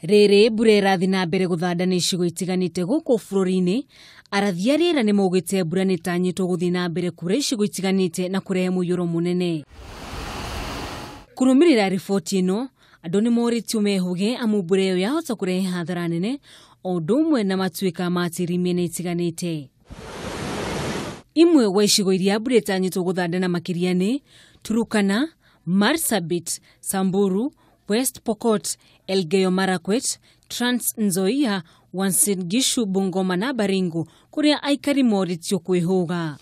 Rere burera thina mbere guthanda ni cigo itiganite guku bururi-ini arathia rĩera ni maugite mbura ni tanyitwo guthina mbere kure cigo itiganite na kurehe muyuro munene. Kurumirira riboti ino andu ni moritio mehuge amu mbura iyo yahota kurehe hathara nene o ndumwe na matuika matiri miena itiganite. Imwe wa icigo iria mbura itanyitwo guthanda na makiria ni Turukana, Marsabit, Samburu, West Pokot, Elgeyo Marakwet, Trans Nzoia, Uasin Gishu, Bungoma na Baringo kuria aikari moritio kwihuga.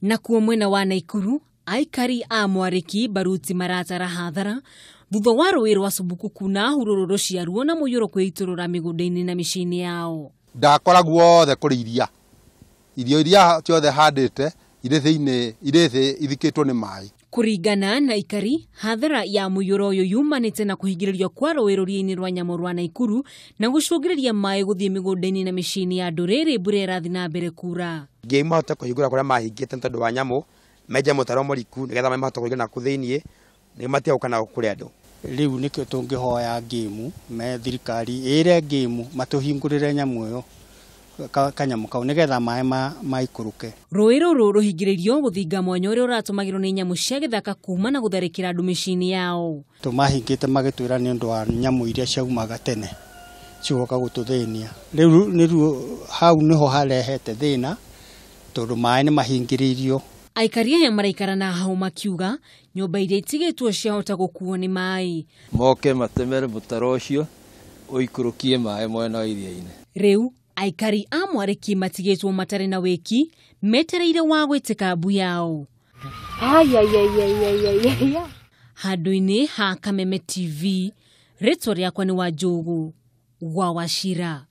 Na kuo mwena wa Naikuru aikari a Mwariki baruti maratara hathara thutha wa rũĩ rwa Subukuku na hurũrũrũ cia ruo na mũiyũro kwĩitũrũra mĩgũnda-inĩ na mĩciĩ-inĩ yao. Ndakora guothe kũrĩ irio iria ciothe handĩte irĩ thĩinĩ ithikĩtwo nĩ maĩ. Kuringana na aikari, hathara ya mũiyũro ũyũ yumanĩte na kũhingĩrĩrio kwa rũĩ rũriĩ-inĩ rwa Nyamũ rwa Naikuru na gũcũngĩrĩria maĩ gũthiĩ mĩgũnda-inĩ na mĩciĩ-inĩ ya andũ rĩrĩ mbura ĩrathiĩ na mbere kura. Ngĩmahota kũhingũra kũrĩa mahingĩte tondũ wa Nyamũ menje mũtaro mũriku nĩgetha maĩ mahota kũingĩra nakũ thĩinĩ nĩ matiga kana kũrĩ andũ. Rĩu nĩkĩo tũngĩhoya ngĩmu me thirikari ĩre ngĩmu matũhingũrĩre Nyamũ ĩyo kanyamũ kau nĩgetha maĩ maikũrũke. Rũĩ rũrũ rũhingĩrĩrio gũthinga mwanya ũrĩa ũratũmagĩrwo nĩ nyamũ cia gĩthaka kuma na gũtharĩkĩra andũ mĩciĩ-inĩ yao. Tũmahingĩte magĩtwĩra nĩ ũndũ wa nyamũ iria ciaumaga tene cigoka gũtũthĩnia. Rĩu hau nĩho harehete thĩna tondũ maĩ nĩ mahingĩrĩirio. Aikari aya maraikara na hau makiuga nyũmba iria itigĩtwo ciahota gũkuo nĩ maĩ. Moke matemere mũtaro ũcio ũikũrũkie maĩ mwena wa iria-inĩ. Rĩu aikari a Mwariki matigĩtwo matarĩ na wĩki metereire wa gwĩtĩka mbu yao. Handũ-inĩ ha Kameme TV, rĩtwa rĩakwa nĩ Wanjũgũ wa Wachira.